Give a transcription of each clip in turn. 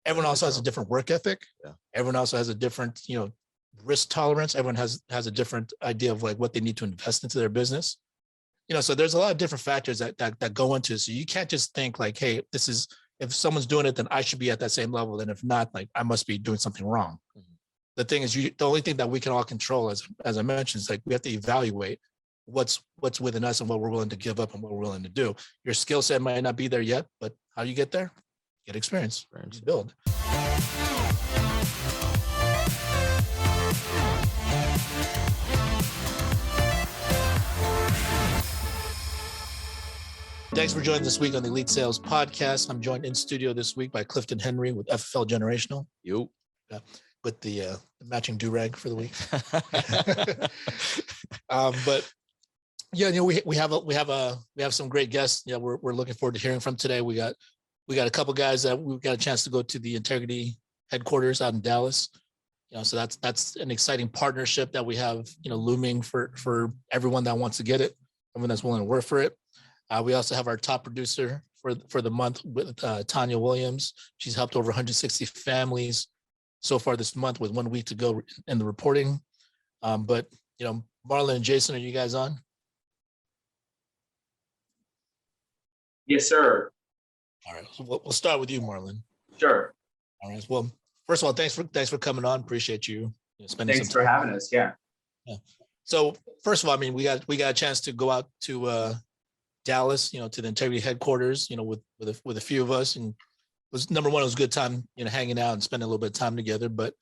Everyone also has a different work ethic. Yeah. Everyone also has a different, risk tolerance. Everyone has a different idea of like what they need to invest into their business. So there's a lot of different factors that go into it. So you can't just think like, hey, if someone's doing it, then I should be at that same level. And if not, like I must be doing something wrong. Mm-hmm. The thing is, the only thing that we can all control, as I mentioned, is like we have to evaluate what's within us and what we're willing to give up and what we're willing to do. Your skill set might not be there yet, but how do you get there? Get experience, build. Thanks for joining this week on the Elite Sales Podcast. I'm joined in studio this week by Clifton Henry with FFL Generational. You. With the matching do-rag for the week. But yeah, we have some great guests. Yeah, we're looking forward to hearing from today. We got a couple guys that we got a chance to go to the Integrity headquarters out in Dallas. So that's an exciting partnership that we have, looming for everyone that wants to get it, everyone that's willing to work for it. We also have our top producer for the month with Tanya Williams. She's helped over 160 families so far this month with 1 week to go in the reporting. But Marlon and Jason, are you guys on? Yes, sir. All right, so we'll start with you, Marlon. Sure. All right. Well, first of all, thanks for coming on. Appreciate you spending. Thanks for having us. Yeah. So first of all, I mean, we got a chance to go out to Dallas, to the Integrity headquarters, with a few of us, and number one, it was a good time, hanging out and spending a little bit of time together. But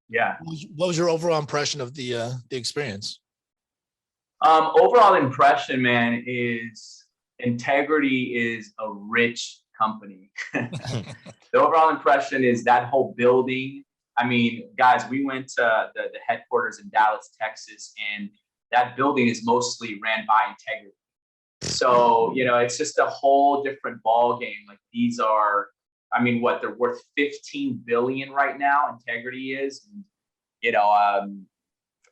yeah, what was your overall impression of the experience? Overall impression, man, is Integrity is a rich company. The overall impression is that whole building. I mean, guys, we went to the headquarters in Dallas, Texas, and that building is mostly ran by Integrity. So, it's just a whole different ball game. Like these are, I mean, they're worth 15 billion right now. Integrity is, and,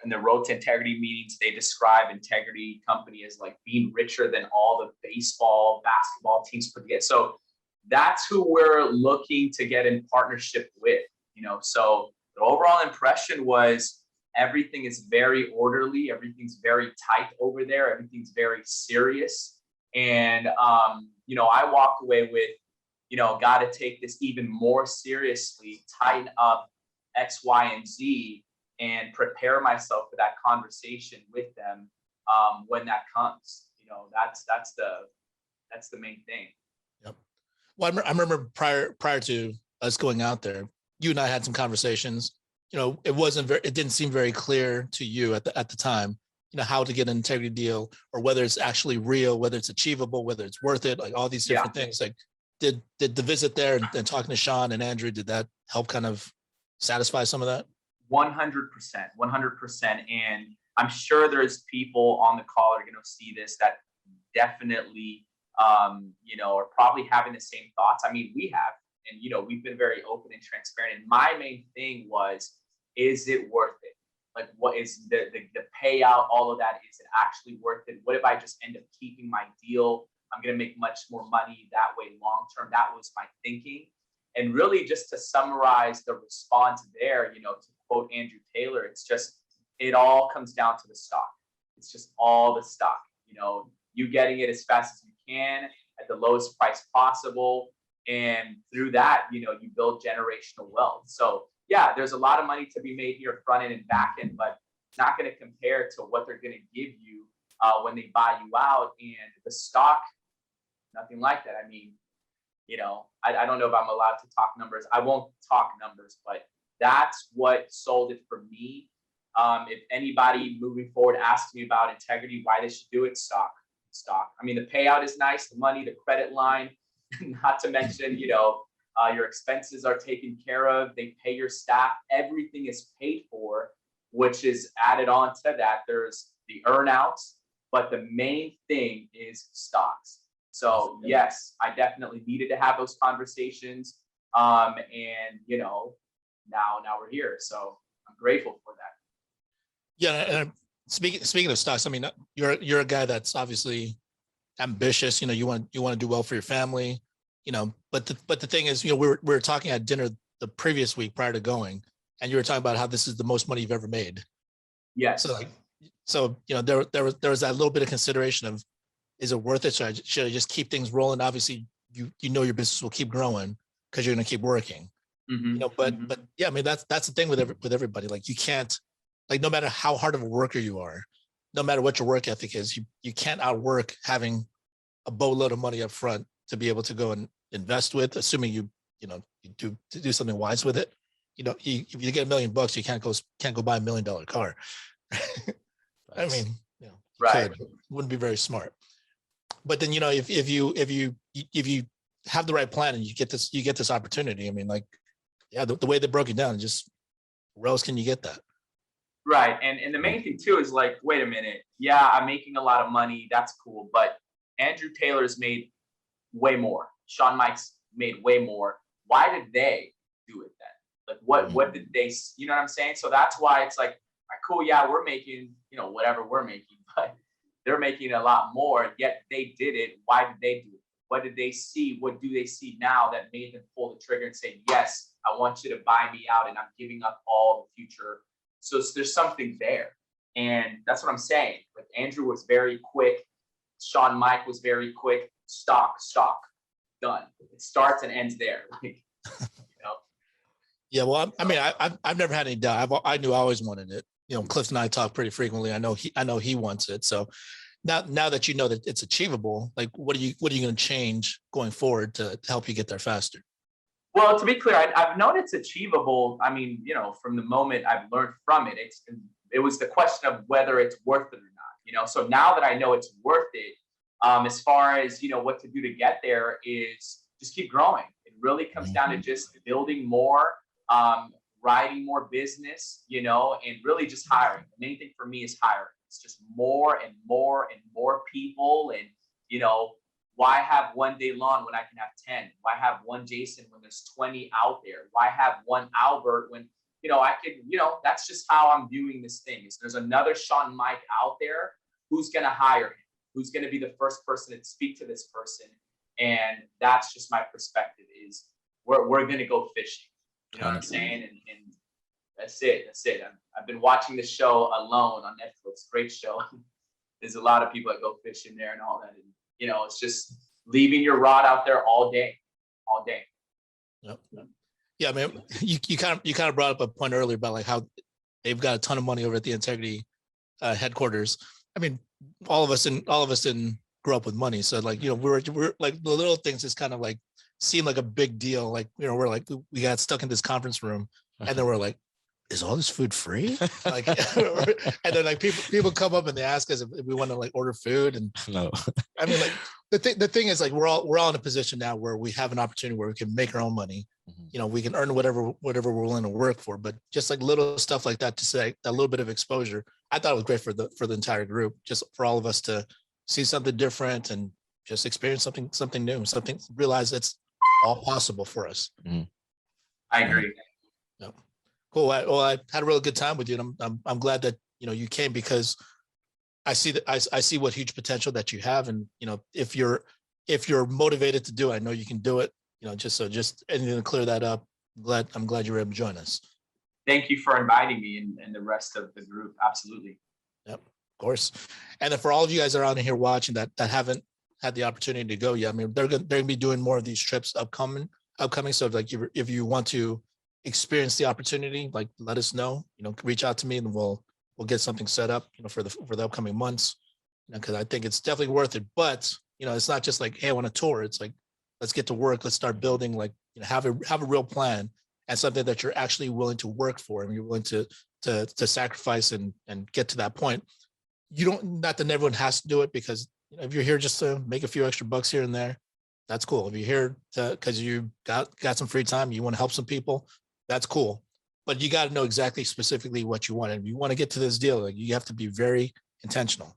in the Road to Integrity meetings, they describe Integrity company as like being richer than all the baseball, basketball teams put together. So that's who we're looking to get in partnership with, So the overall impression was everything is very orderly. Everything's very tight over there. Everything's very serious. And, I walked away with, got to take this even more seriously, tighten up X, Y, and Z, and prepare myself for that conversation with them when that comes. That's the main thing. Yep. Well, I remember prior to us going out there, you and I had some conversations. It didn't seem very clear to you at the time, how to get an Integrity deal, or whether it's actually real, whether it's achievable, whether it's worth it, like all these different things. Like, did the visit there and talking to Sean and Andrew, did that help kind of satisfy some of that? 100%. And I'm sure there's people on the call that are going to see this that definitely, are probably having the same thoughts. I mean, we have, and, we've been very open and transparent. And my main thing was, is it worth it? Like, what is the payout? All of that, is it actually worth it? What if I just end up keeping my deal? I'm going to make much more money that way long term. That was my thinking. And really, just to summarize the response there, to quote Andrew Taylor, it all comes down to the stock. It's just all the stock, you getting it as fast as you can at the lowest price possible. And through that, you build generational wealth. So yeah, there's a lot of money to be made here, front end and back end, but it's not going to compare to what they're going to give you when they buy you out. And the stock, nothing like that. I mean, I don't know if I'm allowed to talk numbers. I won't talk numbers, but that's what sold it for me. If anybody moving forward asks me about Integrity, why they should do it, stock. I mean, the payout is nice, the money, the credit line, not to mention, your expenses are taken care of. They pay your staff. Everything is paid for, which is added on to that. There's the earnouts, but the main thing is stocks. So yes, I definitely needed to have those conversations. And now we're here. So I'm grateful for that. Yeah. And speaking of stocks, I mean, you're a guy that's obviously ambitious. You want to do well for your family. But the thing is, we were talking at dinner the previous week prior to going, and you were talking about how this is the most money you've ever made. Yes. So you know, there was that little bit of consideration of, is it worth it? Should I just keep things rolling? Obviously, you know your business will keep growing because you're going to keep working. You know, but yeah, I mean that's the thing with everybody. Like you can't, like no matter how hard of a worker you are, no matter what your work ethic is, you can't outwork having a boatload of money up front to be able to go and invest with, assuming you do something wise with it. You know, if you get $1 million, you can't go buy $1 million car. I mean, you know, right. It wouldn't be very smart. But then, you know, if you have the right plan and you get this opportunity, I mean, like, yeah, the way they broke it down, just where else can you get that? Right. And the main thing too is like, wait a minute. Yeah, I'm making a lot of money. That's cool. But Andrew Taylor's made way more. Sean Mike's made way more. Why did they do it then? Like what did they, you know what I'm saying? So that's why it's like, cool, yeah, we're making, you know, whatever we're making, but they're making a lot more, yet they did it. Why did they do it? What did they see? What do they see now that made them pull the trigger and say, yes, I want you to buy me out and I'm giving up all the future. So there's something there. And that's what I'm saying. Like Andrew was very quick. Sean Mike was very quick. Stock, done. It starts and ends there. Like, you know. Yeah, well, I mean, I've never had any doubt. I knew I always wanted it. You know, Clifton and I talk pretty frequently. I know he wants it. So now that you know that it's achievable, like what are you going to change going forward to help you get there faster? Well, to be clear, I've known it's achievable. I mean, you know, from the moment I've learned from it, it was the question of whether it's worth it or not. You know, so now that I know it's worth it, as far as, you know, what to do to get there is just keep growing. It really comes down to just building more, writing more business, you know, and really just hiring. The main thing for me is hiring. It's just more and more and more people. And, you know, why have one Day Long when I can have 10? Why have one Jason when there's 20 out there? Why have one Albert when, you know, I could, you know, that's just how I'm viewing this thing. Is there's another Sean Mike out there, who's going to hire him? Who's going to be the first person to speak to this person? And that's just my perspective is we're going to go fishing. You know what I'm saying? And that's it. I've been watching this show Alone on Netflix. Great show. There's a lot of people that go fishing there and all that. And, you know, it's just leaving your rod out there all day. Yep. Yeah, I mean, you kind of brought up a point earlier about like how they've got a ton of money over at the Integrity headquarters. I mean, all of us didn't grow up with money, so like, you know, we're like the little things just kind of like seem like a big deal. Like, you know, we're like we got stuck in this conference room, and then we're like, is all this food free? Like, and then like people come up and they ask us if we want to like order food, and no. I mean, like the thing is like we're all in a position now where we have an opportunity where we can make our own money. You know, we can earn whatever we're willing to work for, but just like little stuff like that, to say a little bit of exposure, I thought it was great for the entire group, just for all of us to see something different and just experience something new, realize it's all possible for us. I agree. Yeah. Cool. I had a really good time with you, and I'm glad that, you know, you came, because I see I see what huge potential that you have, and, you know, if you're motivated to do it, I know you can do it. You know, just anything to clear that up. I'm glad you were able to join us. Thank you for inviting me and the rest of the group. Absolutely. Yep, of course. And then for all of you guys that are out here watching that haven't had the opportunity to go yet, I mean, they're gonna be doing more of these trips upcoming. So like if you want to experience the opportunity, like let us know. You know, reach out to me and we'll get something set up, you know, for the upcoming months. You know, because I think it's definitely worth it. But, you know, it's not just like, hey, I want a tour. It's like, let's get to work. Let's start building, like, you know, have a real plan and something that you're actually willing to work for, and you're willing to sacrifice and get to that point. You don't, not that everyone has to do it, because, you know, if you're here just to make a few extra bucks here and there, that's cool. If you're here because you got some free time, you want to help some people, that's cool. But you got to know exactly specifically what you want. And if you want to get to this deal, like, you have to be very intentional.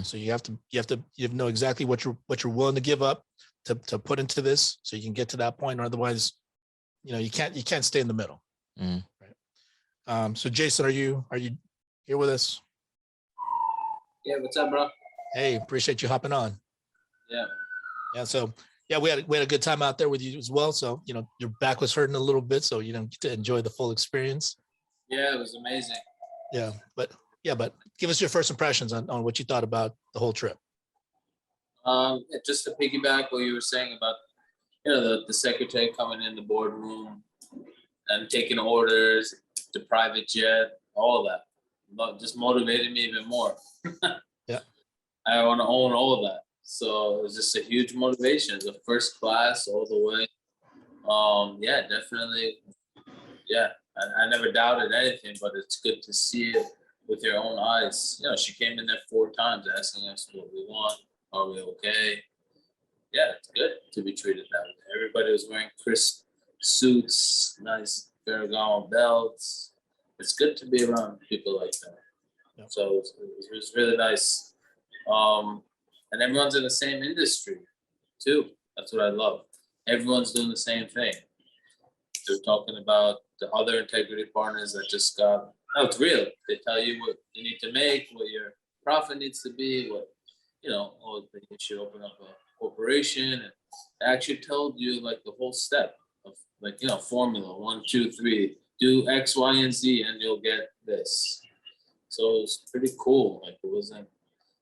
So you have to know exactly what you're willing to give up to put into this, so you can get to that point. Or otherwise, you know, you can't stay in the middle. Right. So Jason, are you here with us? Yeah, what's up, bro? Hey, appreciate you hopping on. Yeah. So Yeah, we had a good time out there with you as well. So, you know, your back was hurting a little bit, so you don't get to enjoy the full experience. Yeah, it was amazing. Yeah, but give us your first impressions on what you thought about the whole trip. Just to piggyback what you were saying about, you know, the secretary coming in the boardroom and taking orders, the private jet, all of that, just motivated me even more. Yeah. I want to own all of that. So it was just a huge motivation. The first class all the way. Yeah, definitely. Yeah, I never doubted anything, but it's good to see it with your own eyes. You know, she came in there 4 times asking us what we want. Are we okay? Yeah, it's good to be treated that way. Everybody was wearing crisp suits, nice Ferragamo belts. It's good to be around people like that. Yeah. So it was really nice. And everyone's in the same industry too. That's what I love. Everyone's doing the same thing. They're talking about the other integrity partners that just got, no, it's real. They tell you what you need to make, what your profit needs to be, what, you know, oh, you should open up a corporation. And they actually told you like the whole step of like, you know, formula 1, 2, 3, do X, Y, and Z, and you'll get this. So it was pretty cool. Like it wasn't,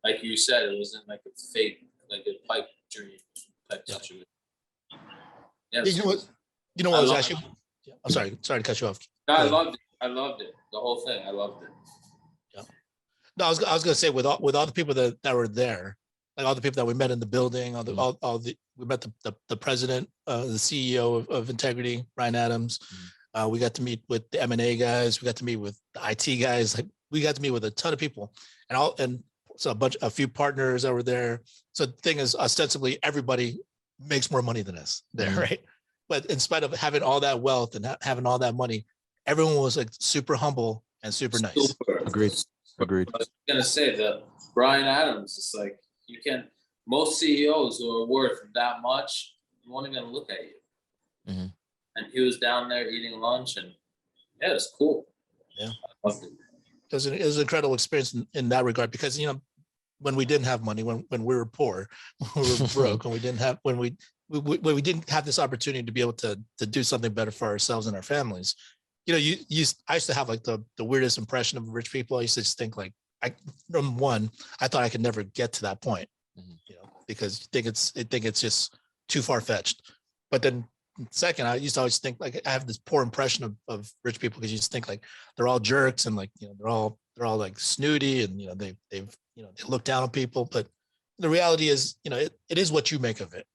like you said, it wasn't like a fake, like a pipe dream type situation. Yeah, You know what? You know what was love actually? I'm sorry to cut you off. No, I loved it. I loved it. The whole thing. I loved it. Yeah. No, I was gonna say with all the people that were there, like all the people that we met in the building, we met the president, the CEO of Integrity, Ryan Adams. We got to meet with the M&A guys. We got to meet with the IT guys. Like we got to meet with a ton of people, and so a few partners that were there. So the thing is, ostensibly, everybody makes more money than us there, right? But in spite of having all that wealth and having all that money, everyone was like super humble and super nice. Super. Agreed. I was gonna say that Brian Adams is like, you can, most CEOs who are worth that much won't even look at you. Mm-hmm. And he was down there eating lunch, and yeah, it's cool. Yeah, I loved it. It was an incredible experience in that regard, because, you know, when we didn't have money, when we were poor, when we were broke, and we didn't have, when we didn't have this opportunity to be able to do something better for ourselves and our families, you know, I used to have like the weirdest impression of rich people. I used to just think like, number one, I thought I could never get to that point, you know, because you think it's just too far fetched. But then second, I used to always think like I have this poor impression of rich people, because you just think like they're all jerks, and like, you know, they're all like snooty, and, you know, they've you know, they look down on people. But the reality is, you know, it is what you make of it,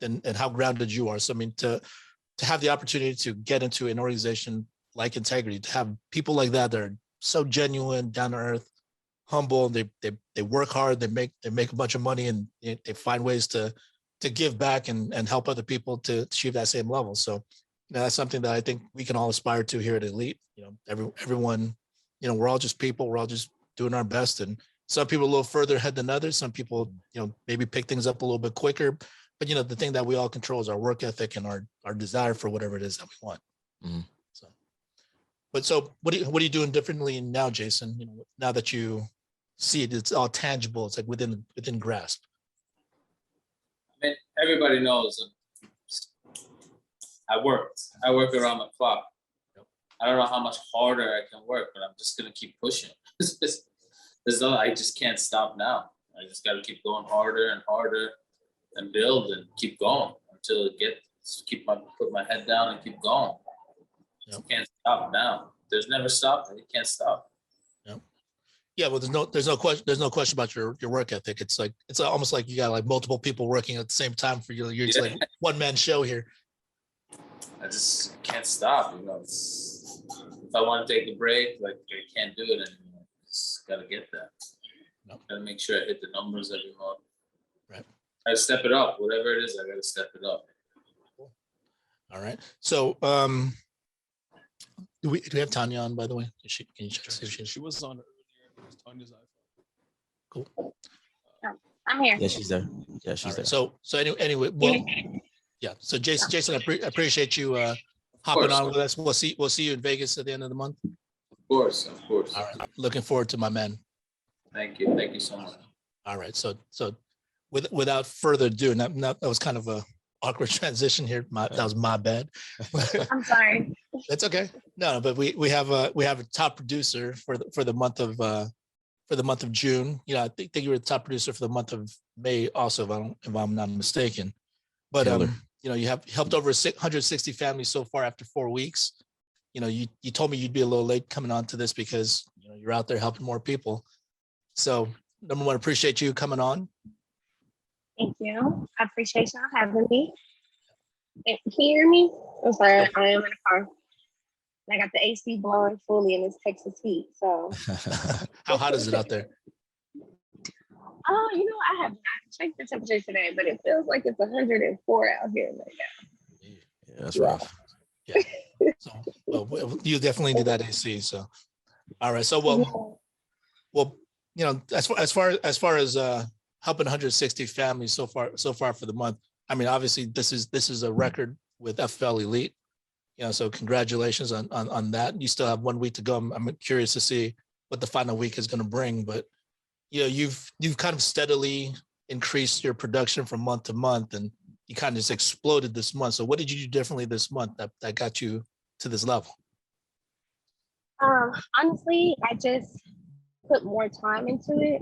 and how grounded you are. So I mean, to have the opportunity to get into an organization like Integrity, to have people like that are so genuine, down to earth, humble, they work hard, they make a bunch of money, and they find ways to give back and help other people to achieve that same level. So, you know, that's something that I think we can all aspire to here at Elite. You know, everyone, you know, we're all just people. We're all just doing our best, and some people a little further ahead than others. Some people, you know, maybe pick things up a little bit quicker. But, you know, the thing that we all control is our work ethic and our desire for whatever it is that we want. Mm-hmm. So what are you doing differently now, Jason? You know, now that you see it, it's all tangible. It's like within grasp. I mean, everybody knows I work around the clock. Yep. I don't know how much harder I can work, but I'm just gonna keep pushing. I just can't stop now. I just got to keep going harder and harder, and build and keep going until put my head down and keep going. Yep. You can't stop now. There's never stopping. You can't stop. Yeah, well, there's no question about your work ethic. It's almost like you got like multiple people working at the same time for you. You're just like one man show here. I just can't stop. You know, if I want to take a break, like I can't do it anymore. Just gotta get that. Nope. Gotta make sure I hit the numbers every month. Right. I step it up. Whatever it is, I gotta step it up. Cool. All right. So, do we have Tanya on, by the way? Can you check to see if She was on earlier. It was Tanya's iPhone. Cool. I'm here. Yeah, she's there. Yeah, she's All right. there. So anyway, well, yeah. So Jason, I appreciate you hopping on with us. We'll see you in Vegas at the end of the month. Of course. All right. Looking forward to my man. Thank you. Thank you so much. All right. So without further ado, that was kind of a awkward transition here. That was my bad. I'm sorry. That's okay. No, but we have a top producer for the month of June. You know, I think you were the top producer for the month of May also, if I'm not mistaken. But you know, you have helped over 160 families so far after 4 weeks. You know, you told me you'd be a little late coming on to this because, you know, you're out there helping more people. So number one, appreciate you coming on. Thank you. I appreciate y'all having me. Can you hear me? I'm sorry, I am in the car. I got the AC blowing fully in this Texas heat. So How hot is it out there? oh, you know, I have not checked the temperature today, but it feels like it's 104 out here right now. Yeah, that's rough. Yeah. So, well, you definitely need that AC. So, all right. So, well, you know, as far as helping 160 families so far for the month. I mean, obviously, this is a record with FFL Elite. You know, so congratulations on that. You still have 1 week to go. I'm curious to see what the final week is going to bring, but you know, you've kind of steadily increased your production from month to month, and you kind of just exploded this month. So what did you do differently this month that got you to this level? Honestly, I just put more time into it.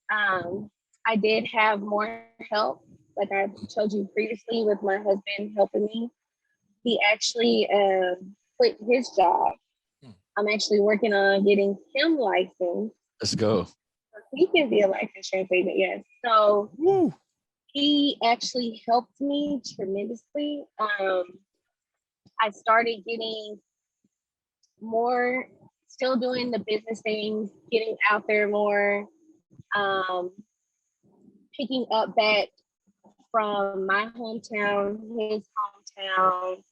I did have more help, like I told you previously, with my husband helping me. He actually quit his job. I'm actually working on getting him licensed. Let's go. He can be a life insurance agent, yes. So Woo. he actually helped me tremendously. I started getting more, still doing the business things, getting out there more, picking up back from my hometown, his hometown,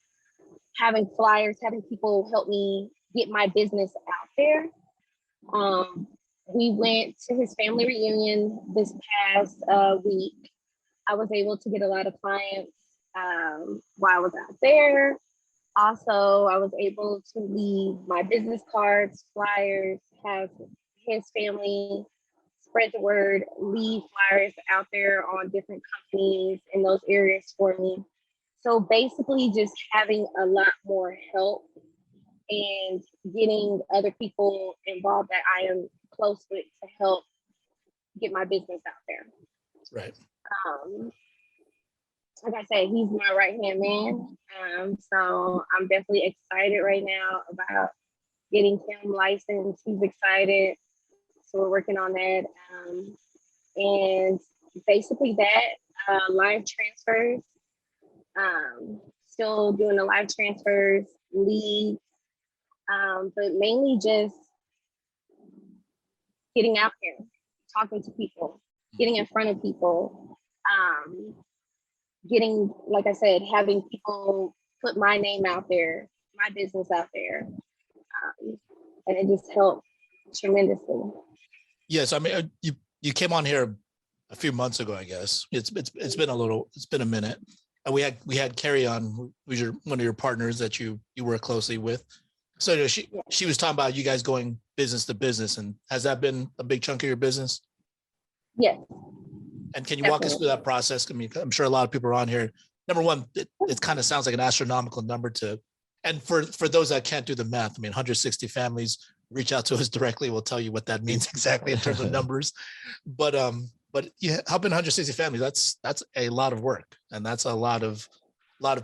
having flyers, having people help me get my business out there. We went to his family reunion this past week. I was able to get a lot of clients while I was out there. Also, I was able to leave my business cards, flyers, have his family spread the word, leave flyers out there on different companies in those areas for me. So basically just having a lot more help and getting other people involved that I am close with to help get my business out there. Right. Like I said, he's my right-hand man. So I'm definitely excited right now about getting him licensed. He's excited. So we're working on that. And basically that, live transfers, still doing the live transfers, leads, but mainly just getting out there, talking to people, getting in front of people, getting, like I said, having people put my name out there, my business out there. And it just helped tremendously. Yes, I mean, you came on here a few months ago, I guess. It's been a minute. And we had Carrie on, who's one of your partners that you work closely with. So you know, she was talking about you guys going business to business, and has that been a big chunk of your business? Yes. And can you walk us through that process? I mean, I'm sure a lot of people are on here. Number one, it kind of sounds like an astronomical number and for those that can't do the math, I mean, 160 families, reach out to us directly. We'll tell you what that means exactly in terms of numbers. But yeah, helping 160 families, that's a lot of work. And that's a lot of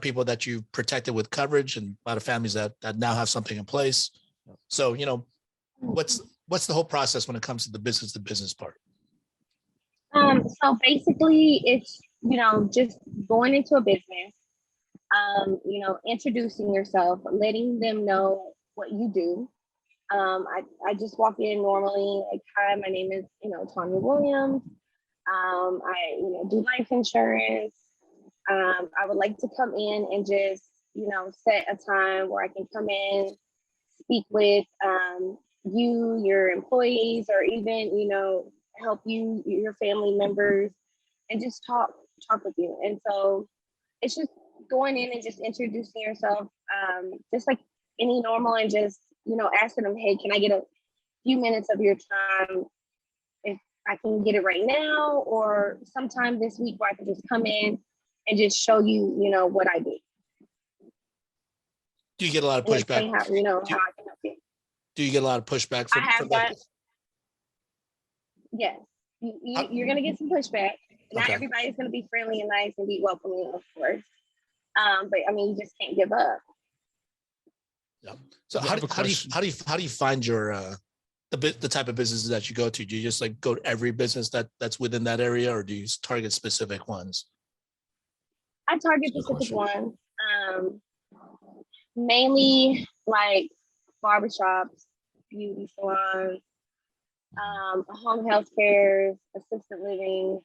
people that you protected with coverage, and a lot of families that now have something in place. So, you know, what's the whole process when it comes to the business to business part? So basically it's, you know, just going into a business, you know, introducing yourself, letting them know what you do. I just walk in normally, like, hi, my name is, you know, Tanya Williams. I, you know, do life insurance. I would like to come in and just, you know, set a time where I can come in, speak with you, your employees, or even, you know, help you, your family members, and just talk with you. And so it's just going in and just introducing yourself, just like any normal, and just, you know, asking them, hey, can I get a few minutes of your time? If I can get it right now, or sometime this week where I can just come in, and just show you, you know, what I do. Do you get a lot of And pushback? explain how, you know, how I can help you. Do you get a lot of pushback I have from that? got, yes. You're going to get some pushback. Not Okay. everybody's going to be friendly and nice and be welcoming, of course. But I mean, you just can't give up. Yeah. So I have a question. how do you find your the type of businesses that you go to? Do you just like go to every business that's within that area, or do you target specific ones? I target That's a good specific ones. Mainly like barbershops, beauty salons, home health cares, assisted living.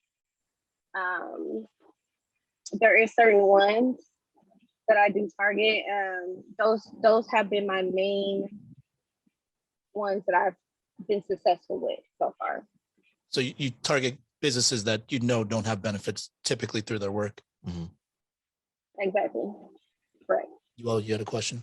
There is certain ones that I do target. Those have been my main ones that I've been successful with so far. So you target businesses that you know don't have benefits typically through their work. Mm-hmm. Exactly. Correct. You had a question?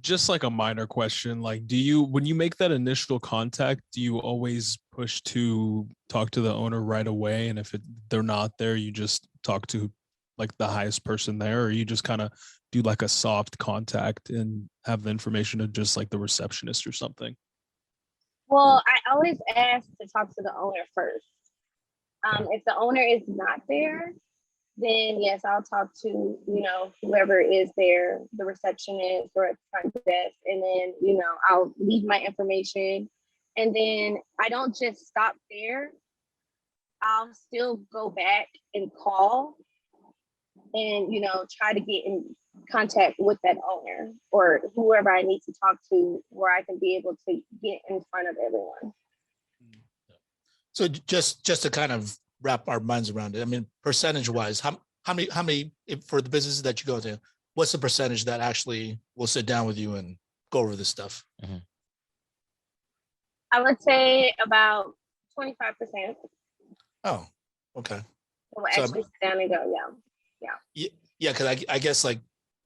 Just like a minor question. Like, when you make that initial contact, do you always push to talk to the owner right away? And if they're not there, you just talk to like the highest person there, or you just kind of do like a soft contact and have the information of just like the receptionist or something? Well, I always ask to talk to the owner first. If the owner is not there, then yes, I'll talk to, you know, whoever is there, the receptionist or at the front desk, and then, you know, I'll leave my information. And then I don't just stop there. I'll still go back and call and, you know, try to get in contact with that owner or whoever I need to talk to, where I can be able to get in front of everyone. So just to kind of wrap our minds around it, I mean, percentage wise, how many for the businesses that you go to, what's the percentage that actually will sit down with you and go over this stuff? Mm-hmm. I would say about 25%. Oh, okay. Will actually sit down and go, Yeah, because I guess like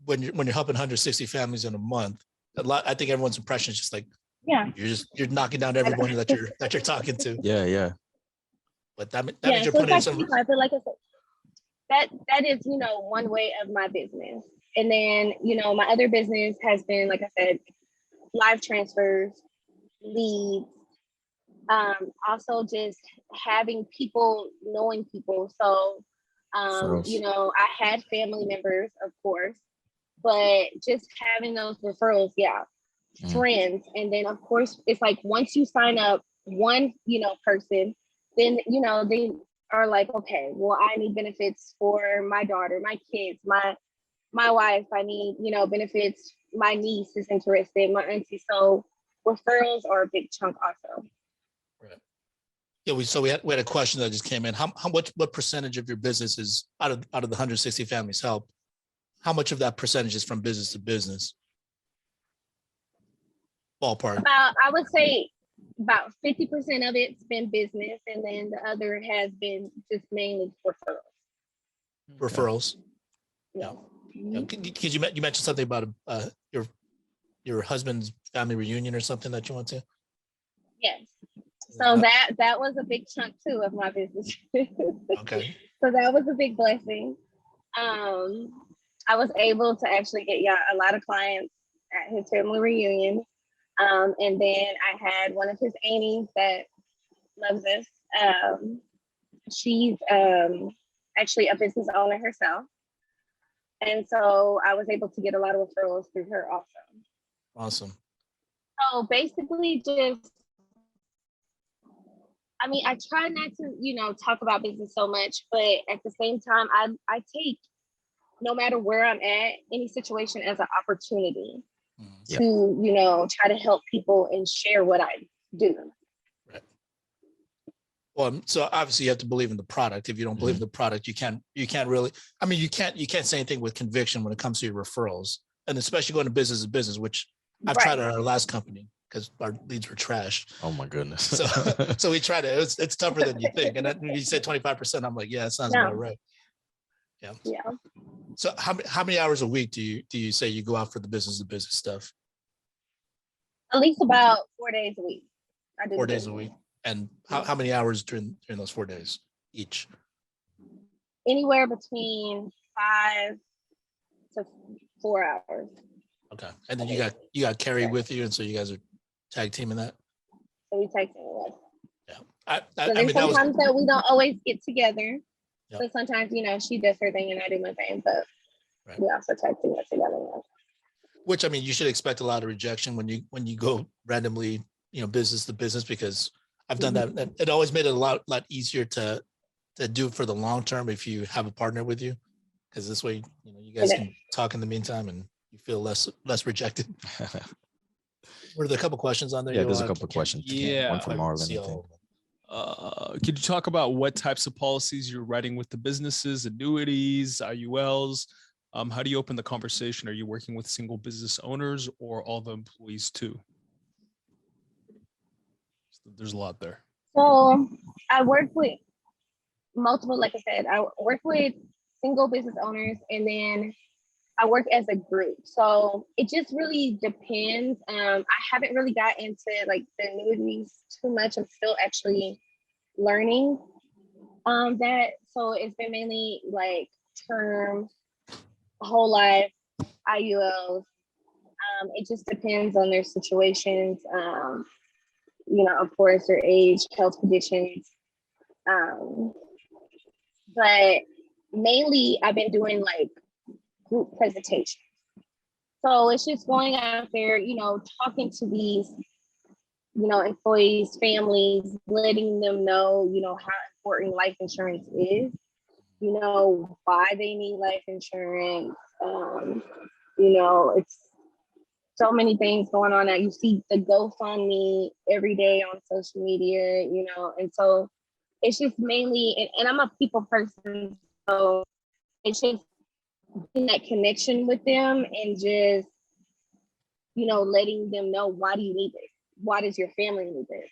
when you're helping 160 families in a month, I think everyone's impression is just like, yeah, you're knocking down everyone that you're talking to. Yeah. But that means yeah. you're So putting it's in like some. 25, but like I said, that is, you know, one way of my business. And then, you know, my other business has been, like I said, live transfers, leads, also just having people, knowing people. So, you know, I had family members, of course, but just having those referrals, friends. And then, of course, it's like once you sign up one, you know, person, then, you know, they are like, okay, well, I need benefits for my daughter, my kids, my wife. I need, you know, benefits. My niece is interested, my auntie. So referrals are a big chunk also. Right. Yeah, we had a question that just came in. What percentage of your business is out of the 160 families help? How much of that percentage is from business to business? Ballpark. I would say about 50% of it's been business, and then the other has been just mainly referrals. Referrals. Yeah. Because you mentioned something about your husband's family reunion or something that you went to. Yes. So that was a big chunk too of my business. Okay. So that was a big blessing. I was able to actually get a lot of clients at his family reunion. And then I had one of his aunties that loves us. She's actually a business owner herself. And so I was able to get a lot of referrals through her also. Awesome. So basically just, I mean, I try not to, you know, talk about business so much, but at the same time, I take, no matter where I'm at, any situation as an opportunity to, you know, try to help people and share what I do. Right. Well, so obviously you have to believe in the product. If you don't believe in the product, you can't really, I mean, you can't say anything with conviction when it comes to your referrals, and especially going to business, which I've tried at our last company because our leads were trash. Oh my goodness. So we tried it. It's tougher than you think. And you said 25%. I'm like, yeah, that sounds about right. Yeah. So how many hours a week do you say you go out for the business to business stuff? At least about 4 days a week. I do 4 days a week. And how many hours during those 4 days each? Anywhere between 5 to 4 hours. Okay. And then you got Carrie with you, and so you guys are tag teaming that. So we take it. Yeah. So I there's mean, that was, sometimes that we don't always get together. Yep. But sometimes, she does her thing and I do my thing, but Right. we also tag team it together. which I mean, you should expect a lot of rejection when you go randomly, business to business, because I've done that. And it always made it a lot easier to do for the long term if you have a partner with you, because this way, you guys can talk in the meantime and you feel less rejected. Were there a couple questions on there? Yeah, there's a couple of questions. Yeah. One from I Marlon, see I think. all of them. Could you talk about what types of policies you're writing with the businesses, annuities, IULs? How do you open the conversation? Are you working with single business owners or all the employees too? There's a lot there. So I work with multiple, like I said, I work with single business owners, and then I work as a group. So it just really depends. I haven't really got into like the annuities too much. I'm still actually learning that. So it's been mainly like term, whole life, IULs. It just depends on their situations. Of course, their age, health conditions. But mainly I've been doing like group presentations. So it's just going out there, talking to these, employees, families, letting them know, how important life insurance is, why they need life insurance. It's so many things going on that you see the GoFundMe every day on social media, and so it's just mainly, and I'm a people person, so it's just that connection with them and just, letting them know, why do you need this? Why does your family need this?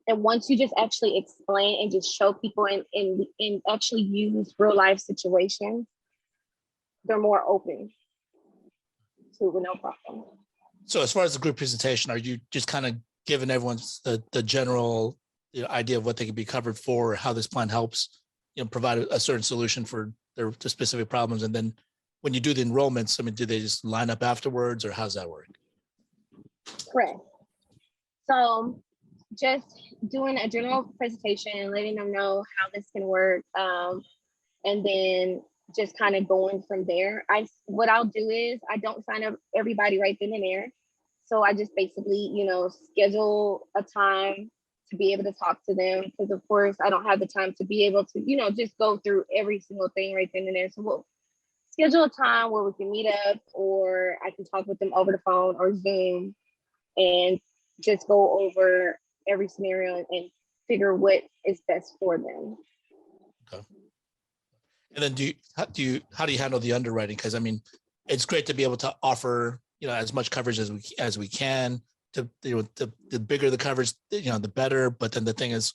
And once you just actually explain and just show people and actually use real life situations, they're more open to it with no problem. So as far as the group presentation, are you just kind of giving everyone the general idea of what they could be covered for, or how this plan helps, provide a certain solution for their specific problems? And then when you do the enrollments, I mean, do they just line up afterwards, or how's that work? Correct. So just doing a general presentation, letting them know how this can work, and then just kind of going from there. What I'll do is I don't sign up everybody right then and there. So I just basically, schedule a time to be able to talk to them, because of course I don't have the time to be able to, just go through every single thing right then and there. So we'll schedule a time where we can meet up, or I can talk with them over the phone or Zoom and just go over every scenario and figure what is best for them. Okay. And then how do you handle the underwriting? Because I mean, it's great to be able to offer, as much coverage as we can. The bigger the coverage, the better. But then the thing is,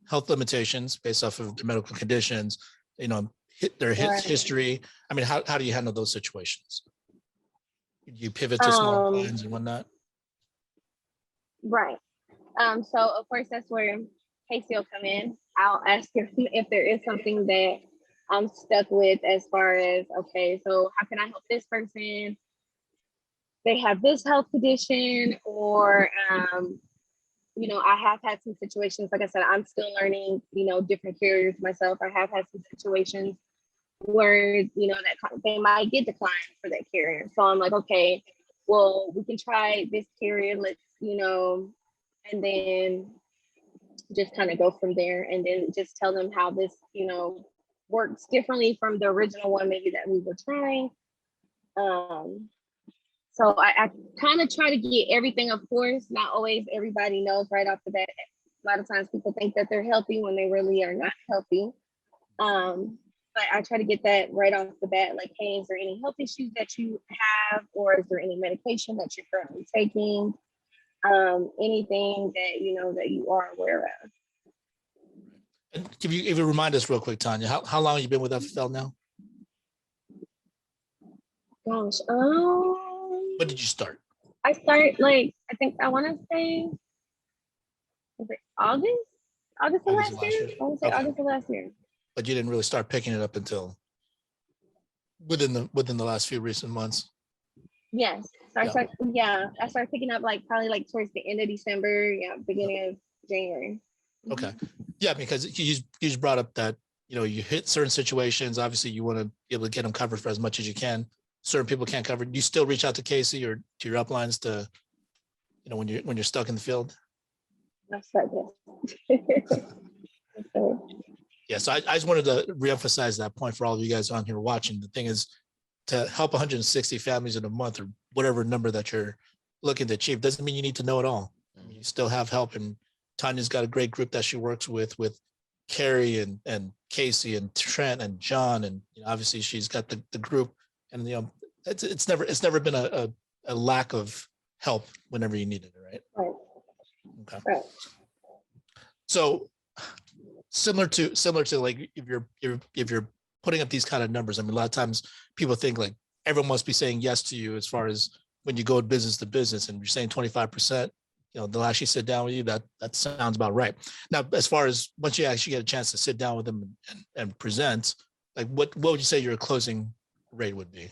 health limitations based off of the medical conditions, their history. I mean, how do you handle those situations? You pivot to small plans and whatnot. Right. So of course that's where Casey will come in. I'll ask if there is something that I'm stuck with, as far as, okay, so how can I help this person? They have this health condition, or I have had some situations, like I said, I'm still learning, different carriers myself. I have had some situations where, that they might get declined for that carrier. So I'm like, okay, well, we can try this carrier, let's, and then just kind of go from there, and then just tell them how this, works differently from the original one maybe that we were trying. So I kind of try to get everything, of course, not always everybody knows right off the bat. A lot of times people think that they're healthy when they really are not healthy. But I try to get that right off the bat, like, hey, is there any health issues that you have, or is there any medication that you're currently taking? Anything that, that you are aware of. And if you remind us real quick, Tanya, how long have you been with FFL now? Gosh, When did you start? I started I want to say, was it August of last year? I want to say Okay. August of last year. but you didn't really start picking it up until within the last few recent months. Yes. So I started picking up like probably like towards the end of December, beginning of January. Okay. Yeah, because you just brought up that, you hit certain situations. Obviously, you want to be able to get them covered for as much as you can. Certain people can't cover. You still reach out to Casey or to your uplines to, when you're stuck in the field. That's right. Yeah, so I just wanted to reemphasize that point for all of you guys on here watching. The thing is, to help 160 families in a month or whatever number that you're looking to achieve doesn't mean you need to know it all. I mean, you still have help, and Tanya's got a great group that she works with Carrie and Casey and Trent and John, and obviously she's got the group, and it's never been a lack of help whenever you needed it, right? Right. Okay. Right. So similar to like if you're putting up these kind of numbers, I mean, a lot of times people think like everyone must be saying yes to you as far as when you go business to business, and you're saying 25%. They'll actually sit down with you. That sounds about right. Now, as far as once you actually get a chance to sit down with them and present, like what would you say your closing rate would be?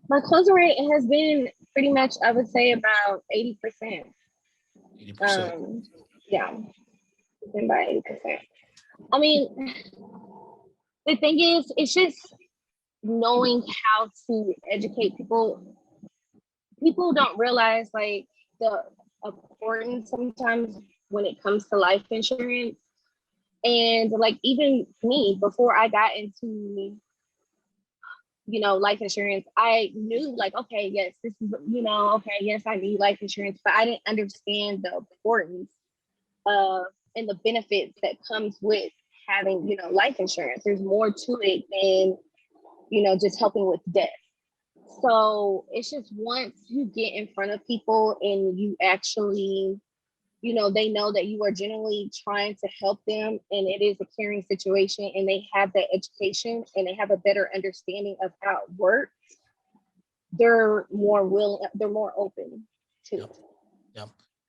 My closing rate has been pretty much, I would say, about 80%. 80%. Yeah, it's been about 80%. I mean, the thing is, it's just knowing how to educate people. People don't realize like the importance sometimes when it comes to life insurance. And like even me, before I got into life insurance, I knew like, okay, yes, this is, okay, yes, I need life insurance, but I didn't understand the importance and the benefits that comes with having, life insurance. There's more to it than, just helping with death. So it's just once you get in front of people and you actually, they know that you are genuinely trying to help them and it is a caring situation, and they have that education and they have a better understanding of how it works, they're more open to it. Yeah.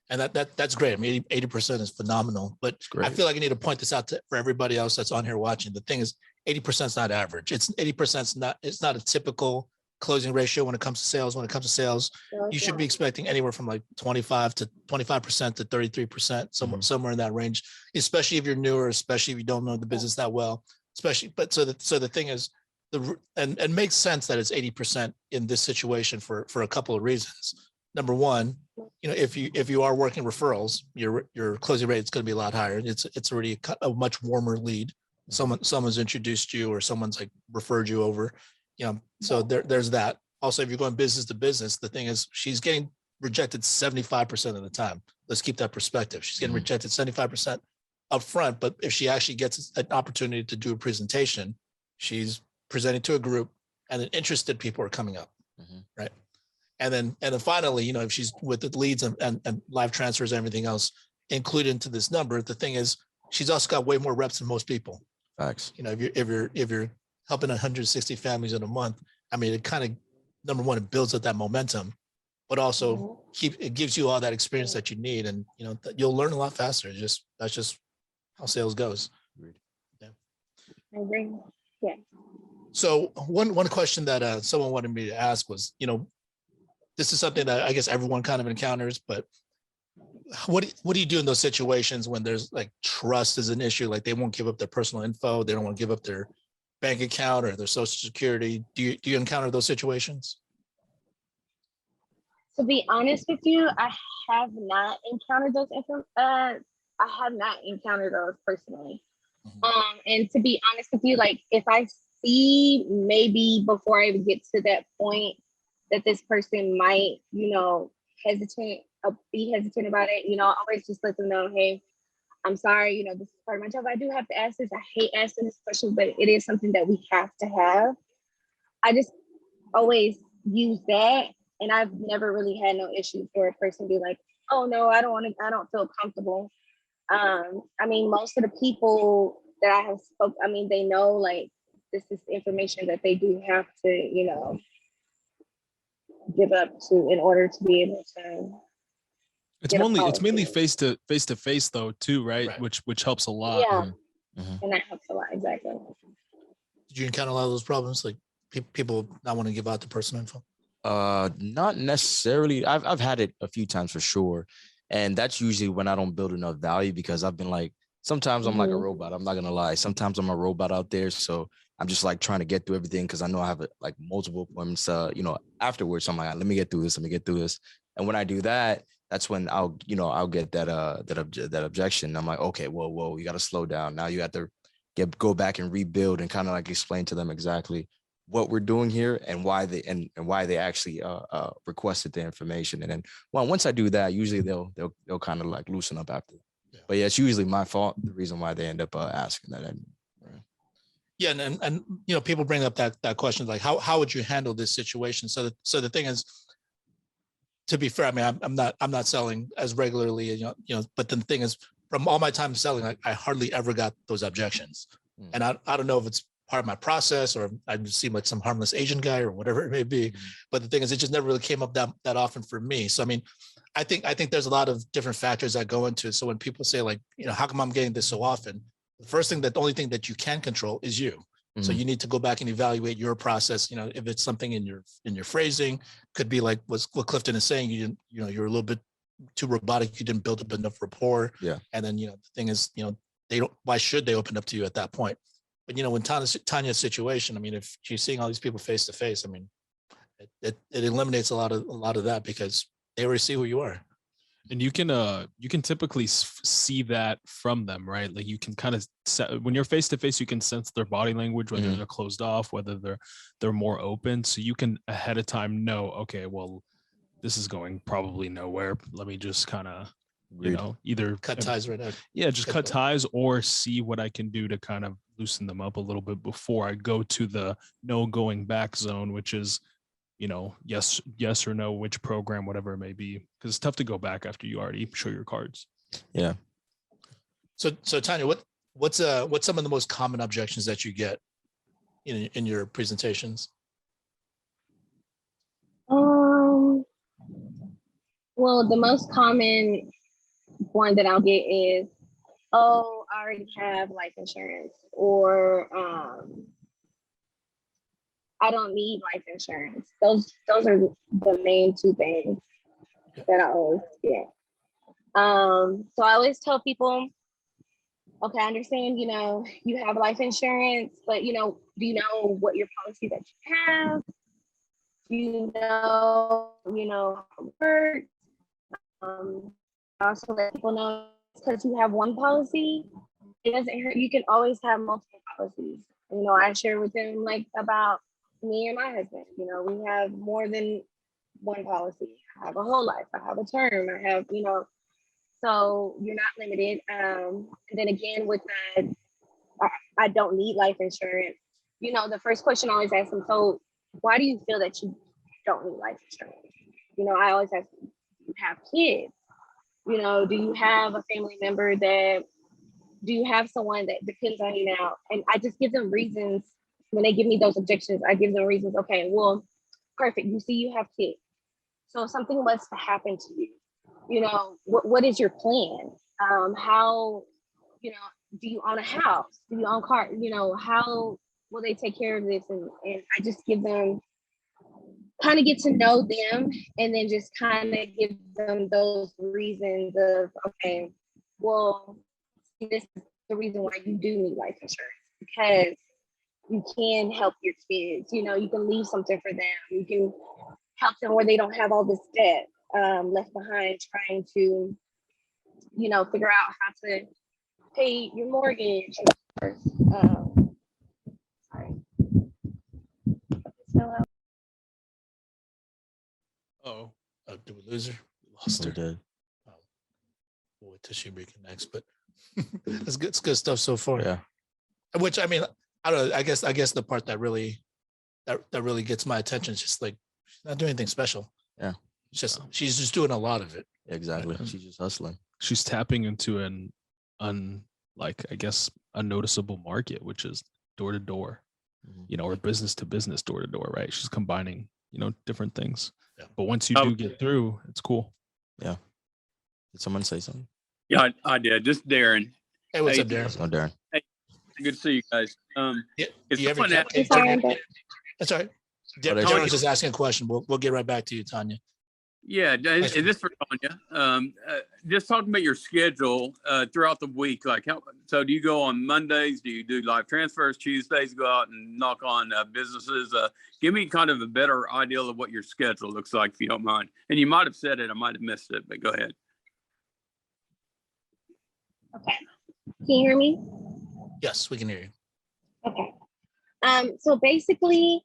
And that's great. I mean, 80% is phenomenal, but I feel like I need to point this out for everybody else that's on here watching. The thing is 80% is not average. It's 80% it's not a typical closing ratio when it comes to sales. When it comes to sales, you should be expecting anywhere from like 25% to 33%, somewhere in that range, especially if you're newer, especially if you don't know the business that well, so the thing is and makes sense that it's 80% in this situation for a couple of reasons. Number one, if you are working referrals, your closing rate is going to be a lot higher. It's already a much warmer lead. Someone's introduced you or someone's like referred you over. So there's that. Also, if you're going business to business, the thing is she's getting rejected 75% of the time. Let's keep that perspective. She's getting rejected 75% up front, but if she actually gets an opportunity to do a presentation, she's presenting to a group and then interested people are coming up, right? And then finally, if she's with the leads and live transfers and everything else included into this number, the thing is she's also got way more reps than most people. Facts. If you're helping 160 families in a month, I mean, it kind of, number one, it builds up that momentum, but also it gives you all that experience that you need, and you'll learn a lot faster. That's just how sales goes. I agree. Yeah. So one question that someone wanted me to ask was, this is something that I guess everyone kind of encounters, but what do you do in those situations when there's like trust is an issue? Like they won't give up their personal info. They don't want to give up their bank account or their social security. Do you encounter those situations? To be honest with you, I have not encountered those. I have not encountered those personally. And to be honest with you, like if I see maybe before I even get to that point that this person might, be hesitant about it, I always just let them know, hey, I'm sorry, this is part of my job. I do have to ask this. I hate asking this question, but it is something that we have to have. I just always use that. And I've never really had no issue for a person to be like, oh no, I don't feel comfortable. I mean, most of the people that I have spoke, I mean, they know like this is information that they do have to, give up to in order to be able to. It's mainly face to face though too, right? Which helps a lot. Yeah. And that helps a lot. Exactly. Did you encounter a lot of those problems, like people not want to give out the personal info? Not necessarily. I've had it a few times for sure. And that's usually when I don't build enough value, because I've been like, sometimes I'm like a robot. I'm not gonna lie. Sometimes I'm a robot out there. So I'm just like trying to get through everything because I know I have like multiple appointments, afterwards. So I'm like, let me get through this. And when I do that, that's when I'll get that objection. I'm like, okay, whoa, you got to slow down. Now you have to go back and rebuild and kind of like explain to them exactly what we're doing here and why they actually requested the information. And then once I do that, usually they'll kind of like loosen up after. Yeah. But yeah, it's usually my fault, the reason why they end up asking that. Yeah, and people bring up that question, like how would you handle this situation? So the thing is, to be fair, I mean, I'm not selling as regularly, but the thing is, from all my time selling, like I hardly ever got those objections. And I don't know if it's part of my process or I just seem like some harmless Asian guy or whatever it may be. But the thing is, it just never really came up that often for me. So, I mean, I think there's a lot of different factors that go into it. So when people say like, how come I'm getting this so often? The only thing that you can control is you. So you need to go back and evaluate your process. If it's something in your phrasing, could be like what Clifton is saying, you're a little bit too robotic. You didn't build up enough rapport. Yeah. And then, the thing is, why should they open up to you at that point? But, when Tanya's situation, I mean, if she's seeing all these people face to face, I mean, it eliminates a lot of that because they already see who you are. And you can typically see that from them, right? Like you can kind of when you're face to face, you can sense their body language, whether they're closed off, whether they're more open. So you can ahead of time know, okay, well, this is going probably nowhere. Let me just kind of, either cut ties right now. Yeah, just cut ties or see what I can do to kind of loosen them up a little bit before I go to the no going back zone, which is, yes or no, which program, whatever it may be, because it's tough to go back after you already show your cards. Yeah. So Tanya, what's some of the most common objections that you get in your presentations? Well, the most common one that I'll get is, oh, I already have life insurance, or I don't need life insurance. Those are the main two things that I always get. So I always tell people, okay, I understand, you have life insurance, but do you know what your policy that you have? Do you know how it works? Also let people know, because you have one policy, it doesn't hurt. You can always have multiple policies. I share with them like about me and my husband. We have more than one policy. I have a whole life. I have a term. I have, so you're not limited. And then again, with that, I don't need life insurance. The first question I always ask them, so why do you feel that you don't need life insurance? I always ask, you have kids? Do you have a family member do you have someone that depends on you now? And I just give them reasons. When they give me those objections, I give them reasons. Okay, well, perfect. You see, you have kids. So if something was to happen to you, what is your plan? How, do you own a house? Do you own car? How will they take care of this? And I just give them, kind of get to know them, and then just kind of give them those reasons of, okay, well, this is the reason why you do need life insurance, because you can help your kids. You can leave something for them. You can help them where they don't have all this debt left behind, trying to, figure out how to pay your mortgage. Sorry. Oh, did we lose her? We lost her. Did. We'll wait till she reconnects, but it's good. It's good stuff so far. Yeah. Which, I mean, I don't know. I guess the part that really gets my attention is just like, she's not doing anything special. Yeah. She's just doing a lot of it. Exactly. She's just hustling. She's tapping into I guess a noticeable market, which is door to door, or business to business, door to door, right? She's combining, different things. Yeah. But once you do get through, it's cool. Yeah. Did someone say something? Yeah, I did. Just Darren. Hey, what's up, Darren? Oh, Darren. Hey, Good to see you guys. Yeah, Is do you ever someone get- at- I'm sorry, but That's all right. Oh, that's Darren okay. was just asking a question. We'll get right back to you, Tanya. Yeah, is this for Tanya? Just talking about your schedule throughout the week. Like, so do you go on Mondays? Do you do live transfers? Tuesdays, go out and knock on businesses? Give me kind of a better idea of what your schedule looks like, if you don't mind. And you might have said it, I might have missed it, but go ahead. okay. Can you hear me? Yes, we can hear you. Okay. So basically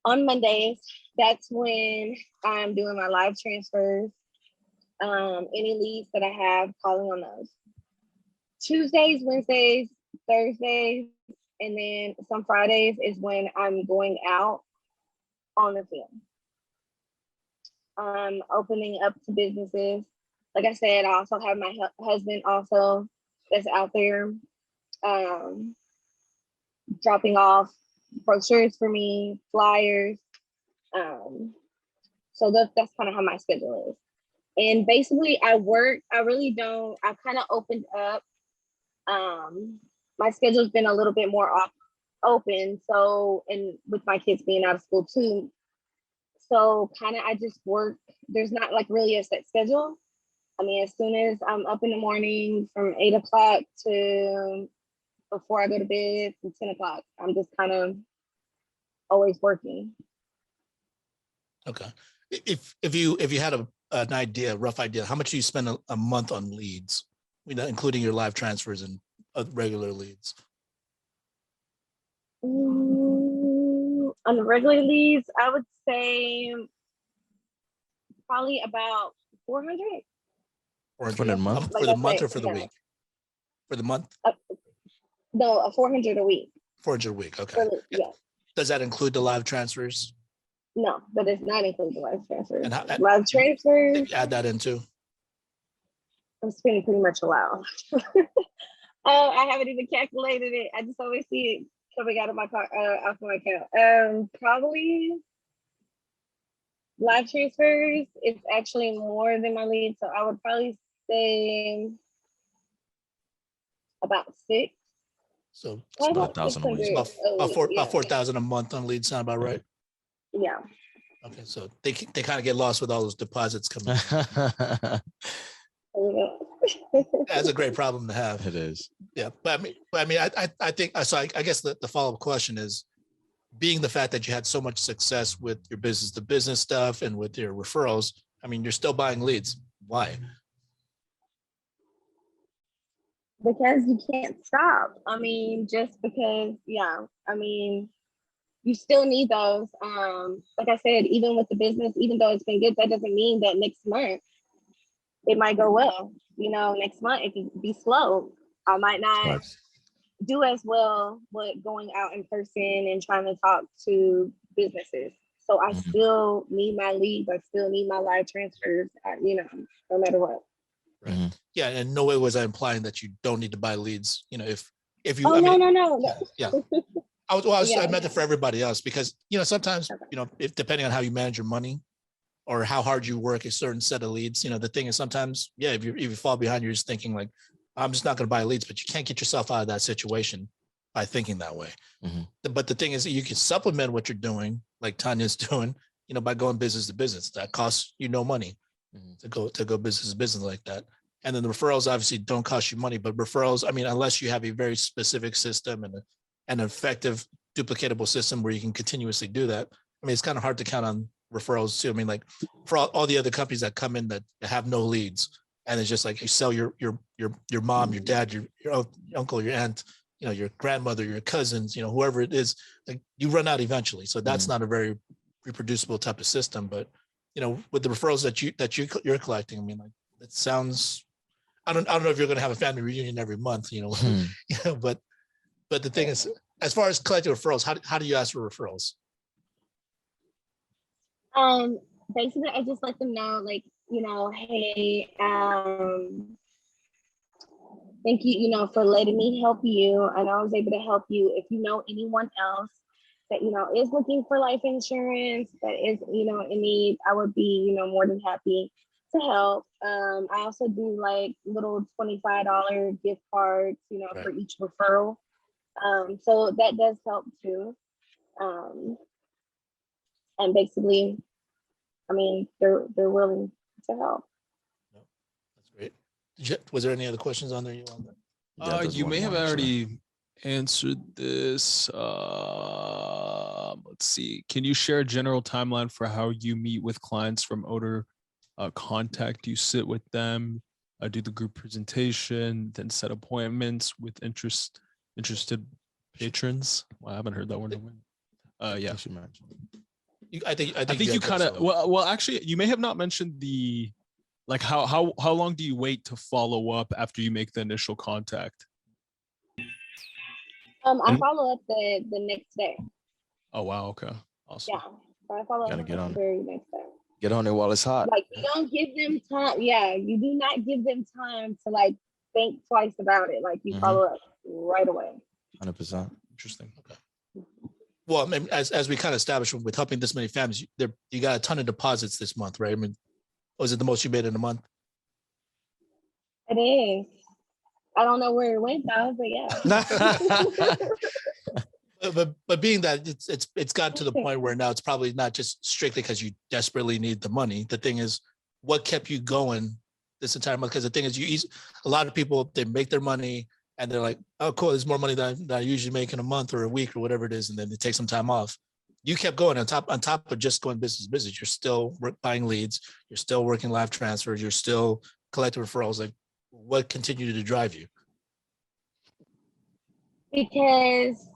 on Mondays, that's when I'm doing my live transfers. Any leads that I have, calling on those. Tuesdays, Wednesdays, Thursdays, and then some Fridays is when I'm going out on the field. Opening up to businesses. Like I said, I also have my husband also that's out there dropping off brochures for me, flyers. So that's kind of how my schedule is. And basically I kind of opened up. My schedule's been a little bit more open. So, and with my kids being out of school too. So kind of I just work, there's not like really a set schedule. I mean, as soon as I'm up in the morning from 8 o'clock to before I go to bed to 10 o'clock, I'm just kind of always working. Okay. If you had an idea, a rough idea, how much do you spend a month on leads? Including your live transfers and regular leads. On the regular leads, I would say probably about 400. For the month? For the month or for the week? For the month? No, 400 a week. 400 a week. Okay. Yeah. Does that include the live transfers? No, that does not include the live transfers. And Live transfers, add that in too. I'm spending pretty much a lot. I haven't even calculated it. I just always see it coming out of my car, off my account. Probably live transfers, it's actually more than my lead. So I would probably say about 6. So It's about 1,000 a week. it's about 4,000 a month on leads. Sound about right? Yeah. Okay, so they kind of get lost with all those deposits coming. That's a great problem to have. It is. Yeah, but I mean, I think so. I guess the follow-up question is, being the fact that you had so much success with your business to business stuff and with your referrals, I mean, you're still buying leads. Why? Because you can't stop. I mean, just because, yeah. I mean, you still need those. Like I said, even with the business, even though it's been good, that doesn't mean that next month it might go well. You know, next month it could be slow. I might not do as well with going out in person and trying to talk to businesses. So I still need my leads. I still need my live transfers, you know, no matter what. Right. Mm-hmm. Yeah, and no way was I implying that you don't need to buy leads. You know, if you. Oh, no. Yeah. I meant it for everybody else because, you know, sometimes, you know, if depending on how you manage your money or how hard you work a certain set of leads, you know, the thing is sometimes, yeah, if you fall behind, you're just thinking like, I'm just not going to buy leads, but you can't get yourself out of that situation by thinking that way. Mm-hmm. But the thing is, you can supplement what you're doing, like Tanya's doing, you know, by going business to business. That costs you no money to go business to business like that. And then the referrals obviously don't cost you money, but referrals, I mean, unless you have a very specific system and an effective duplicatable system where you can continuously do that. I mean, it's kind of hard to count on referrals too. I mean, like for all the other companies that come in that have no leads, and it's just like you sell your mom, your dad, your uncle, your aunt, you know, your grandmother, your cousins, you know, whoever it is, like you run out eventually. So that's not a very reproducible type of system. But you know, with the referrals that you're collecting, I mean, like it sounds. I don't know if you're going to have a family reunion every month, you know, you know, but the thing is, as far as collecting referrals, how do you ask for referrals? Basically, I just let them know, like, you know, hey, thank you, you know, for letting me help you. And I was able to help you. If you know anyone else that, you know, is looking for life insurance, that is, you know, in need, I would be, you know, more than happy to help. I also do like little $25 gift cards, you know, for each referral. So that does help too. And basically, I mean, they're willing to help. That's great. Was there any other questions on there you wanted? Yeah, there's You one may have more, actually. already answered this. Let's see. Can you share a general timeline for how you meet with clients from odor contact? You sit with them, do the group presentation, then set appointments with interested patrons. Well, I haven't heard that one in a minute. Yeah. Yes, you mentioned. I think I think you had kind of some- well actually you may have not mentioned the like how long do you wait to follow up after you make the initial contact? I follow up the next day. Oh wow, okay. Awesome. Yeah. So I follow Gotta up get on the it. very next day. Get on it while it's hot. Like you don't give them time. Yeah, you do not give them time to like think twice about it. Like you Mhm. follow up right away. 100%. Interesting. Okay. Well, I mean, as we kind of established with helping this many families, you got a ton of deposits this month, right? I mean, was it the most you made in a month? It is. I don't know where it went though, but yeah. But being that it's gotten to the point where now it's probably not just strictly because you desperately need the money. The thing is, what kept you going this entire month? Because the thing is, a lot of people, they make their money and they're like, oh, cool, there's more money than I usually make in a month or a week or whatever it is, and then they take some time off. You kept going on top of just going business. You're still buying leads. You're still working live transfers. You're still collecting referrals. Like, what continued to drive you? Because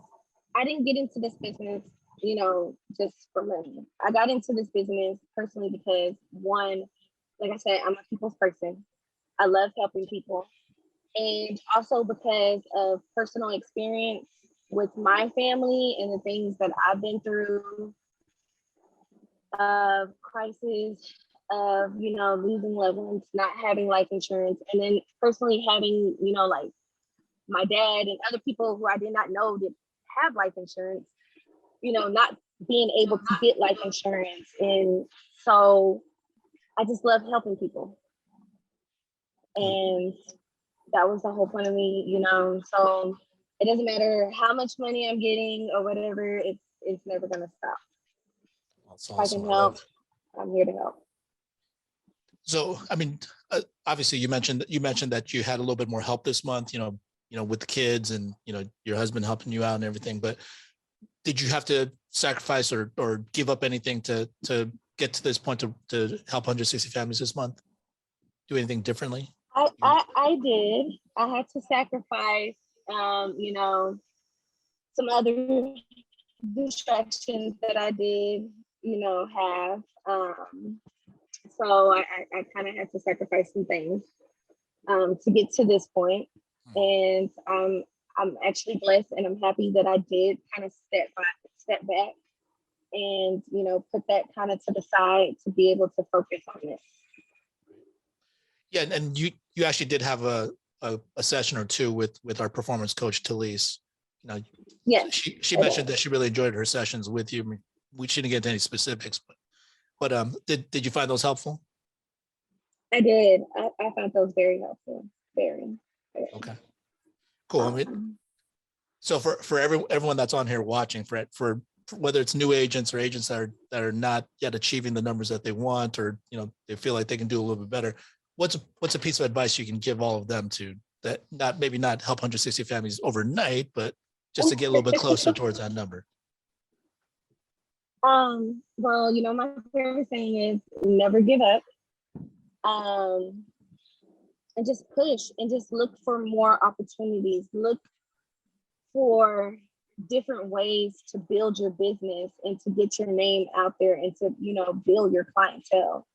I didn't get into this business, just for money. I got into this business personally because one, like I said, I'm a people's person. I love helping people. And also because of personal experience with my family and the things that I've been through, of crisis, of, losing loved ones, not having life insurance, and then personally having, like my dad and other people who I did not know that have life insurance, not being able to get life insurance. And so I just love helping people. And that was the whole point of me, so it doesn't matter how much money I'm getting or whatever, it's never gonna stop. That's If I awesome. can help, I'm here to help. So, I mean, obviously you mentioned that you had a little bit more help this month, with the kids and, your husband helping you out and everything, but did you have to sacrifice or give up anything to get to this point to help 160 families this month? Do anything differently? I did. I had to sacrifice, some other distractions that I did, have. So I kind of had to sacrifice some things to get to this point. And I'm actually blessed and I'm happy that I did kind of step back and, put that kind of to the side to be able to focus on this. Yeah, and you actually did have a session or two with our performance coach, Talise. Yeah, she mentioned that she really enjoyed her sessions with you. I mean, we shouldn't get into any specifics, but did you find those helpful? I did. I found those very helpful. Very. Okay. Cool. I mean, so for everyone that's on here watching, for whether it's new agents or agents that are not yet achieving the numbers that they want, or they feel like they can do a little bit better, what's a piece of advice you can give all of them to that maybe not help 160 families overnight, but just to get a little bit closer towards that number? Well, my favorite saying is never give up. And just push and just look for more opportunities. Look for different ways to build your business and to get your name out there and to, build your clientele.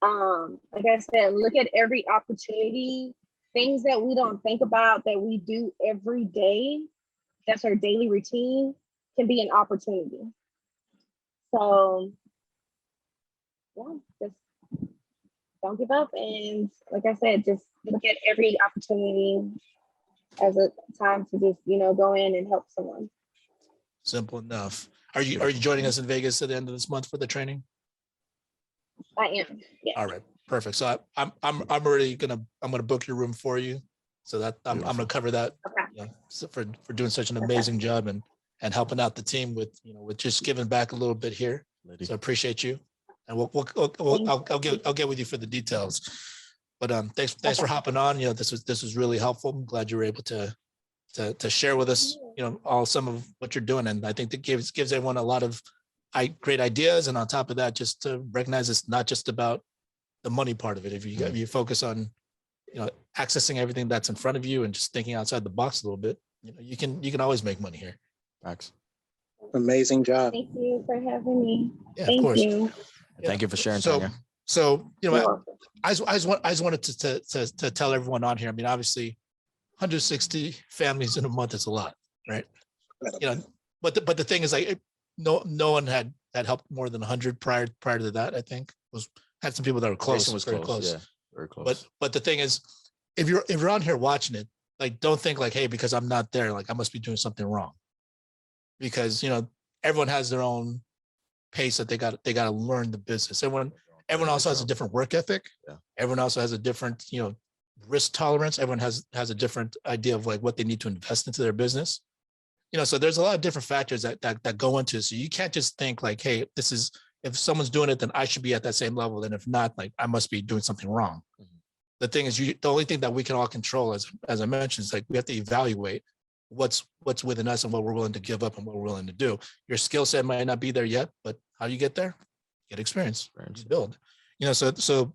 Like I said, look at every opportunity, things that we don't think about that we do every day. That's our daily routine, can be an opportunity. So, yeah, just don't give up. And like I said, just look at every opportunity as a time to just, go in and help someone. Simple enough. Are you joining us in Vegas at the end of this month for the training? I am. Yeah. All right, perfect. So I'm already gonna book your room for you. So that I'm gonna cover that Okay. so for doing such an amazing job and helping out the team with, with just giving back a little bit here. So I appreciate you. And I'll get with you for the details. But thanks for hopping on. This was really helpful. I'm glad you were able to share with us, all some of what you're doing. And I think that gives everyone a lot of great ideas. And on top of that, just to recognize it's not just about the money part of it. If you focus on, accessing everything that's in front of you and just thinking outside the box a little bit, you can always make money here. Thanks. Amazing job. Thank you for having me. Yeah, Thank of course. you. Thank you for sharing, So, Tanya. so You're welcome. I just wanted to tell everyone on here. I mean, obviously, 160 families in a month is a lot, right? But the thing is, like, no one had helped more than 100 prior to that. I think had some people that were close. Jason was very close. Yeah, very close. But the thing is, if you're on here watching it, like, don't think like, hey, because I'm not there, like I must be doing something wrong. Because everyone has their own pace that they got to learn the business. Everyone also has a different work ethic. Yeah. Everyone also has a different, risk tolerance. Everyone has a different idea of like what they need to invest into their business. So there's a lot of different factors that go into it. So you can't just think like, hey, if someone's doing it, then I should be at that same level. And if not, like I must be doing something wrong. Mm-hmm. The thing is, the only thing that we can all control, as I mentioned, is like we have to evaluate what's within us and what we're willing to give up and what we're willing to do. Your skill set might not be there yet, but how do you get there? Get experience. You build. So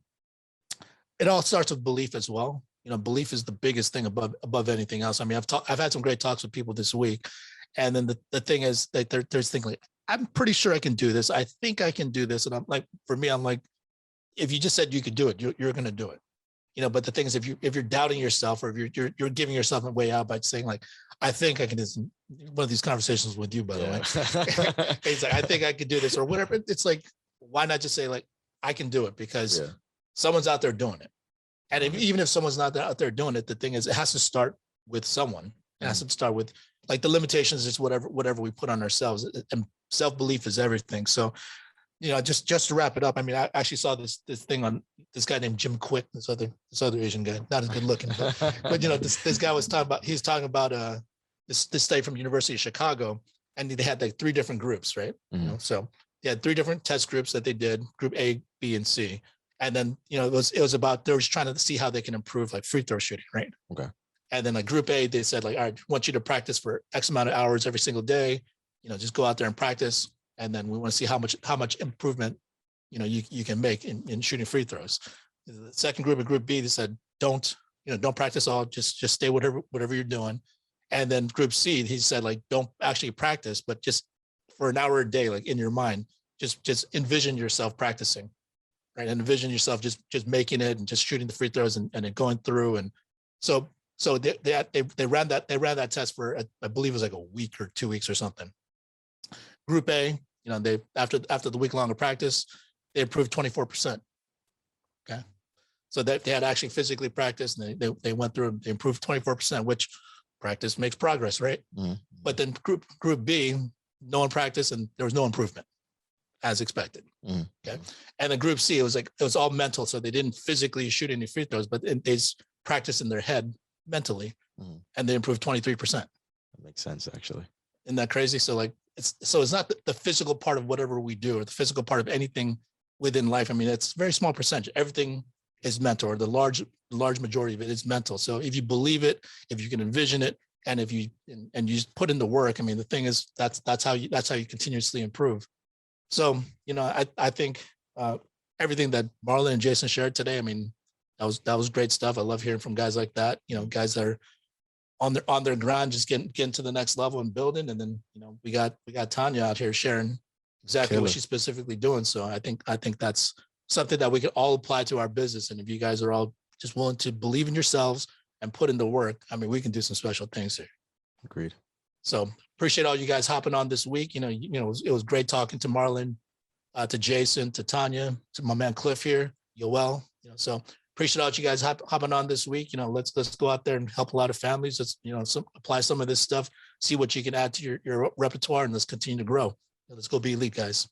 it all starts with belief as well. Belief is the biggest thing above anything else. I mean, I've had some great talks with people this week, and then the thing is that there's thinking like, I'm pretty sure I can do this. I think I can do this, and I'm like, for me, I'm like, if you just said you could do it, you're going to do it. But the thing is, if you're doubting yourself, or if you're giving yourself a way out by saying like, I think I can do this. One of these conversations with you, by the way, it's like, I think I could do this or whatever. It's like, why not just say like, I can do it because someone's out there doing it. And even if someone's not out there doing it, the thing is, it has to start with someone. It has to start with like the limitations is whatever we put on ourselves, and self-belief is everything. So, just to wrap it up, I mean, I actually saw this thing on this guy named Jim Quick, this other Asian guy, not as good looking, but this guy was talking about this study from University of Chicago, and they had like 3 different groups, right? Mm-hmm. So they had 3 different test groups that they did, group A, B, and C. And then, it was about, they were trying to see how they can improve like free throw shooting, right? Okay. And then like group A, they said like, all right, I want you to practice for X amount of hours every single day, just go out there and practice. And then we want to see how much improvement, you can make in shooting free throws. The second group, of group B, they said, don't practice all, just stay whatever you're doing. And then group C, he said like, don't actually practice, but just for an hour a day, like in your mind, just envision yourself practicing. Right. And envision yourself just making it and just shooting the free throws and it going through. And so they ran that test for, I believe it was like a week or 2 weeks or something. Group A, they after the week long of practice, they improved 24%. Okay. So they had actually physically practiced, and they went through and they improved 24%, which practice makes progress, right? Mm-hmm. But then group B, no one practiced and there was no improvement as expected. Mm-hmm. Okay. And then group C, it was all mental. So they didn't physically shoot any free throws, but they practiced in their head mentally, and they improved 23%. That makes sense, actually. Isn't that crazy? So like, it's not the physical part of whatever we do or the physical part of anything within life. I mean, it's a very small percentage. Everything is mental, or the large majority of it is mental. So if you believe it, if you can envision it, and if you just put in the work, I mean, the thing is that's how you continuously improve. So, I think everythting that Marlon and Jason shared today, I mean, that was great stuff. I love hearing from guys like that, guys that are on their grind, just getting to the next level and building. And then, we got Tanya out here sharing exactly what she's specifically doing. So I think that's something that we can all apply to our business. And if you guys are all just willing to believe in yourselves and put in the work, I mean, we can do some special things here. Agreed. So appreciate all you guys hopping on this week. It was great talking to Marlon, to Jason, to Tanya, to my man Cliff here, Yoel. So appreciate all you guys hopping on this week. Let's go out there and help a lot of families. Let's apply some of this stuff, see what you can add to your repertoire, and let's continue to grow. Let's go be elite, guys.